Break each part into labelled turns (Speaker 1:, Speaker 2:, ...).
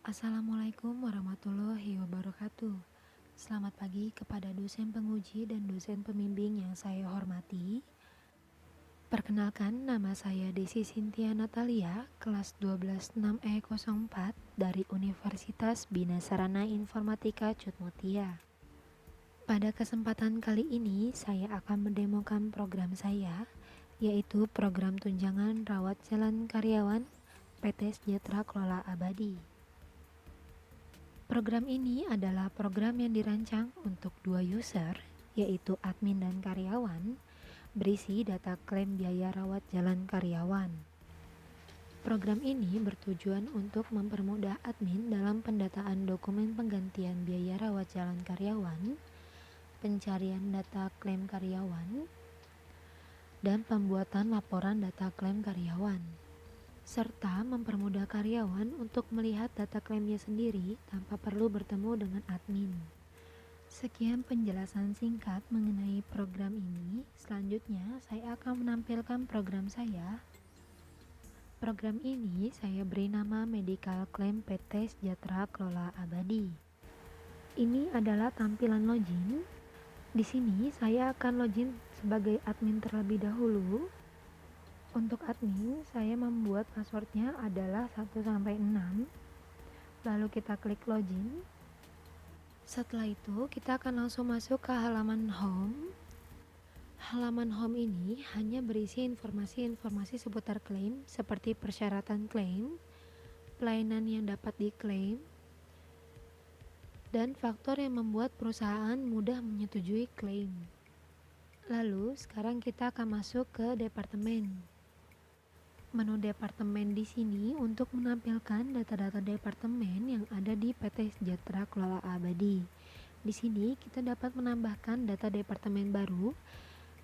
Speaker 1: Assalamualaikum warahmatullahi wabarakatuh. Selamat pagi kepada dosen penguji dan dosen pembimbing yang saya hormati. Perkenalkan, nama saya Desi Cynthia Natalia, kelas 126E04 dari Universitas Bina Sarana Informatika Cutmutia. Pada kesempatan kali ini, saya akan mendemokan program saya, yaitu program tunjangan rawat jalan karyawan PT Sejahtera Kelola Abadi. Program ini adalah program yang dirancang untuk dua user, yaitu admin dan karyawan, berisi data klaim biaya rawat jalan karyawan. Program ini bertujuan untuk mempermudah admin dalam pendataan dokumen penggantian biaya rawat jalan karyawan, pencarian data klaim karyawan, dan pembuatan laporan data klaim karyawan, serta mempermudah karyawan untuk melihat data klaimnya sendiri tanpa perlu bertemu dengan admin. Sekian penjelasan singkat mengenai program ini. Selanjutnya, saya akan menampilkan program saya. Program ini saya beri nama Medical Claim PT Sejahtera Kelola Abadi. Ini adalah tampilan login. Di sini saya akan login sebagai admin terlebih dahulu. Untuk admin, saya membuat passwordnya adalah 1-6. Lalu kita klik login. Setelah itu, kita akan langsung masuk ke halaman home. Halaman home ini hanya berisi informasi-informasi seputar klaim seperti persyaratan klaim, pelayanan yang dapat diklaim, dan faktor yang membuat perusahaan mudah menyetujui klaim. Lalu, sekarang kita akan masuk ke departemen. Menu departemen di sini untuk menampilkan data-data departemen yang ada di PT Sejahtera Kelola Abadi. Di sini kita dapat menambahkan data departemen baru.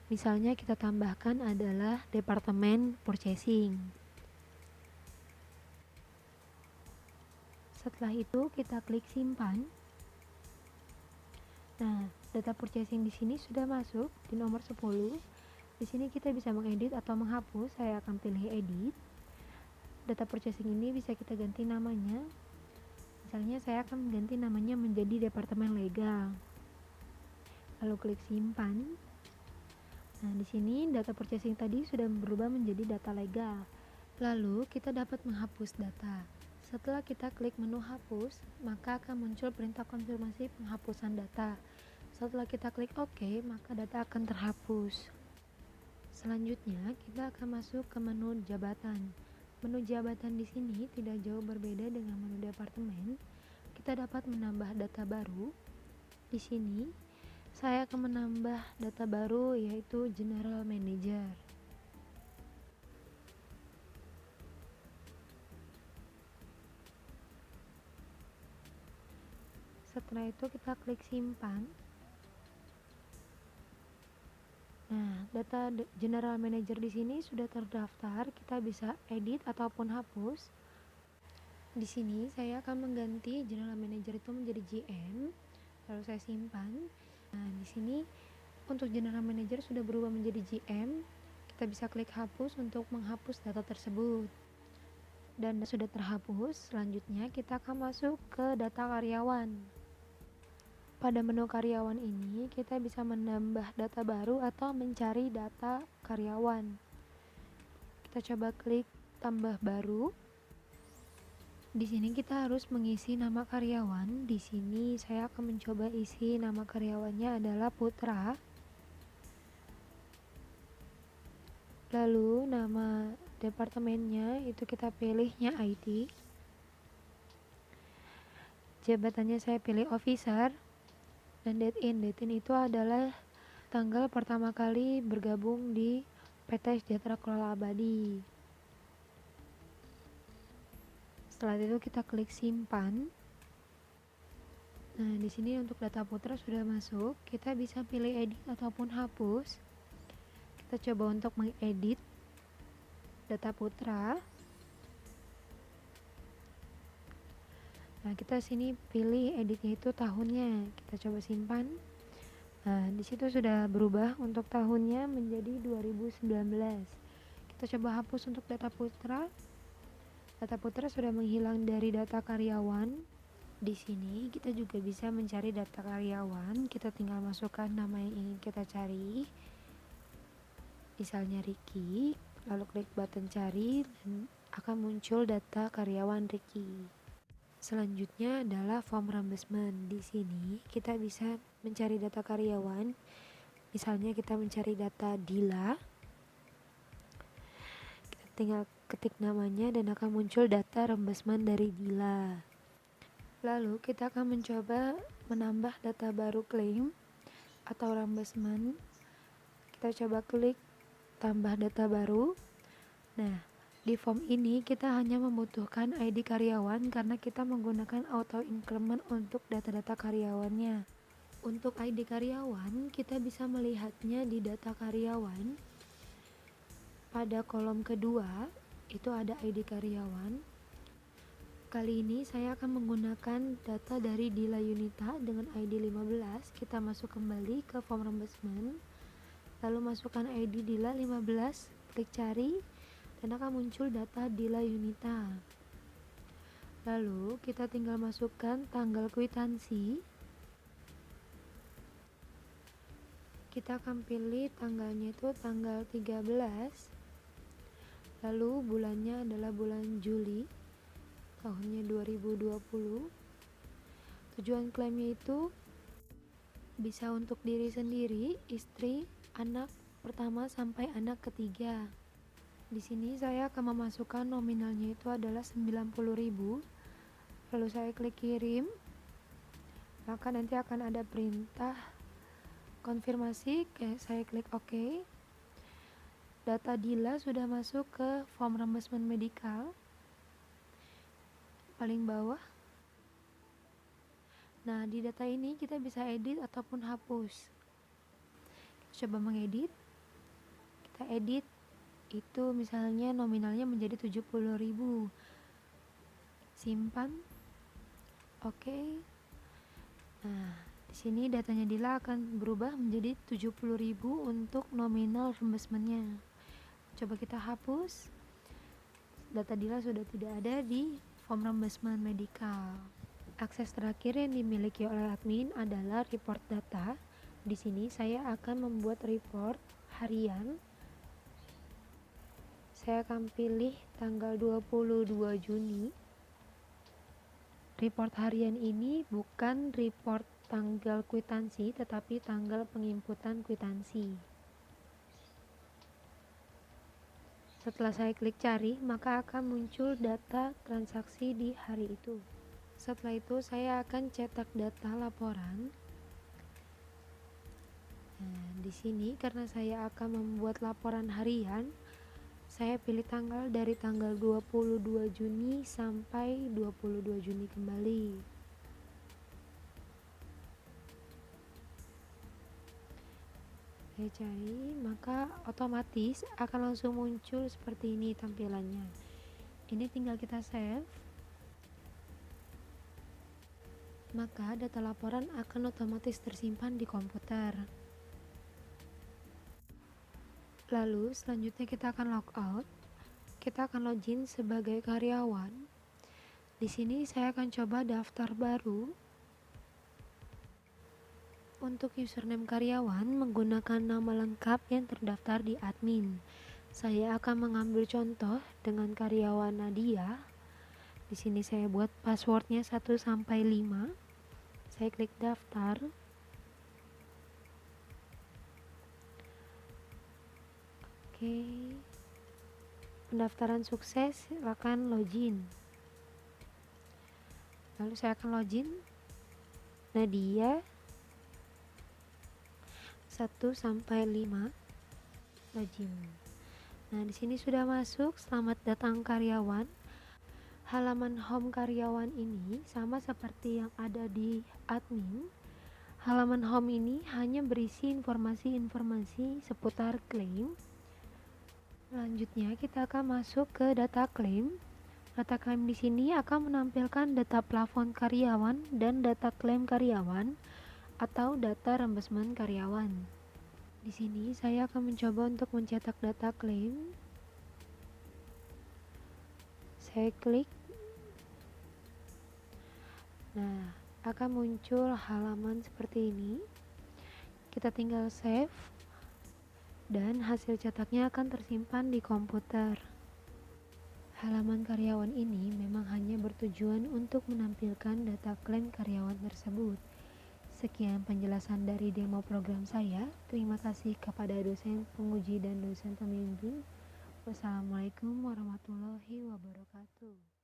Speaker 1: Misalnya kita tambahkan adalah departemen purchasing. Setelah itu kita klik simpan. Nah, data purchasing di sini sudah masuk di nomor 10. Di sini kita bisa mengedit atau menghapus. Saya akan pilih edit. Data purchasing ini bisa kita ganti namanya. Misalnya saya akan mengganti namanya menjadi departemen legal. Lalu klik simpan. Nah, di sini data purchasing tadi sudah berubah menjadi data legal. Lalu kita dapat menghapus data. Setelah kita klik menu hapus, maka akan muncul perintah konfirmasi penghapusan data. Setelah kita klik OK, maka data akan terhapus. Selanjutnya, kita akan masuk ke menu jabatan. Menu jabatan di sini tidak jauh berbeda dengan menu departemen. Kita dapat menambah data baru. Di sini, saya akan menambah data baru yaitu General Manager. Setelah itu kita klik simpan. Nah, data General Manager di sini sudah terdaftar. Kita bisa edit ataupun hapus. Di sini saya akan mengganti General Manager itu menjadi GM. Lalu saya simpan. Nah, di sini untuk General Manager sudah berubah menjadi GM. Kita bisa klik hapus untuk menghapus data tersebut. Dan sudah terhapus. Selanjutnya kita akan masuk ke data karyawan. Pada menu karyawan ini, kita bisa menambah data baru atau mencari data karyawan. Kita coba klik tambah baru. Di sini kita harus mengisi nama karyawan. Di sini saya akan mencoba isi nama karyawannya adalah Putra. Lalu nama departemennya itu kita pilihnya IT. Jabatannya saya pilih officer. Dan date in itu adalah tanggal pertama kali bergabung di PT Sejahtera Kelola Abadi. Setelah itu kita klik simpan. Nah, di sini untuk data putra sudah masuk. Kita bisa pilih edit ataupun hapus. Kita coba untuk mengedit data putra. Nah, kita sini pilih editnya itu tahunnya. Kita coba simpan. Nah, di situ sudah berubah untuk tahunnya menjadi 2019. Kita coba hapus untuk data putra. Data putra sudah menghilang dari data karyawan. Di sini kita juga bisa mencari data karyawan. Kita tinggal masukkan nama yang ingin kita cari. Misalnya Ricky, lalu klik button cari dan akan muncul data karyawan Ricky. Selanjutnya adalah form reimbursement. Di sini kita bisa mencari data karyawan. Misalnya kita mencari data Dila. Kita tinggal ketik namanya dan akan muncul data reimbursement dari Dila. Lalu kita akan mencoba menambah data baru klaim atau reimbursement. Kita coba klik tambah data baru. Nah, di form ini kita hanya membutuhkan ID karyawan karena kita menggunakan auto increment untuk data-data karyawannya. Untuk ID karyawan, kita bisa melihatnya di data karyawan. Pada kolom kedua, itu ada ID karyawan. Kali ini saya akan menggunakan data dari Dila Yunita dengan ID 15. Kita masuk kembali ke form reimbursement. Lalu masukkan ID Dila 15, klik cari dan akan muncul data Dila Yunita. Lalu kita tinggal masukkan tanggal kwitansi. Kita akan pilih tanggalnya itu tanggal 13. Lalu bulannya adalah bulan Juli tahunnya 2020. Tujuan klaimnya itu bisa untuk diri sendiri, istri, anak pertama sampai anak ketiga. Di sini saya akan memasukkan nominalnya itu adalah 90.000. Lalu saya klik kirim. Maka nanti akan ada perintah konfirmasi, saya klik OK. Data Dila sudah masuk ke form reimbursement medical paling bawah. Nah, di data ini kita bisa edit ataupun hapus. Kita coba mengedit. Kita edit itu misalnya nominalnya menjadi 70.000. Simpan. Oke. Nah, di sini datanya Dila akan berubah menjadi 70.000 untuk nominal reimbursement-nya. Coba kita hapus. Data Dila sudah tidak ada di form reimbursement medical. Akses terakhir yang dimiliki oleh admin adalah report data. Di sini saya akan membuat report harian. Saya akan pilih tanggal 22 Juni. Report harian ini bukan report tanggal kwitansi, tetapi tanggal penginputan kwitansi. Setelah saya klik cari, maka akan muncul data transaksi di hari itu. Setelah itu saya akan cetak data laporan. Nah, di sini karena saya akan membuat laporan harian, saya pilih tanggal dari tanggal 22 Juni sampai 22 Juni kembali. Saya cari, maka otomatis akan langsung muncul seperti ini tampilannya. Ini tinggal kita save. Maka data laporan akan otomatis tersimpan di komputer. Lalu selanjutnya kita akan logout. Kita akan login sebagai karyawan. Di sini saya akan coba daftar baru. Untuk username karyawan menggunakan nama lengkap yang terdaftar di admin. Saya akan mengambil contoh dengan karyawan Nadia. Di sini saya buat passwordnya 1 sampai 5. Saya klik daftar. Oke. Pendaftaran sukses, silakan login. Lalu saya akan login. Nadia 1 sampai 5 login. Nah, di sini sudah masuk. Selamat datang karyawan. Halaman home karyawan ini sama seperti yang ada di admin. Halaman home ini hanya berisi informasi-informasi seputar klaim. Selanjutnya kita akan masuk ke data klaim. Data klaim di sini akan menampilkan data plafon karyawan dan data klaim karyawan atau data reimbursement karyawan. Di sini saya akan mencoba untuk mencetak data klaim. Saya klik. Nah, akan muncul halaman seperti ini. Kita tinggal save dan hasil cetaknya akan tersimpan di komputer. Halaman karyawan ini memang hanya bertujuan untuk menampilkan data klaim karyawan tersebut. Sekian penjelasan dari demo program saya. Terima kasih kepada dosen penguji dan dosen pembimbing. Wassalamualaikum warahmatullahi wabarakatuh.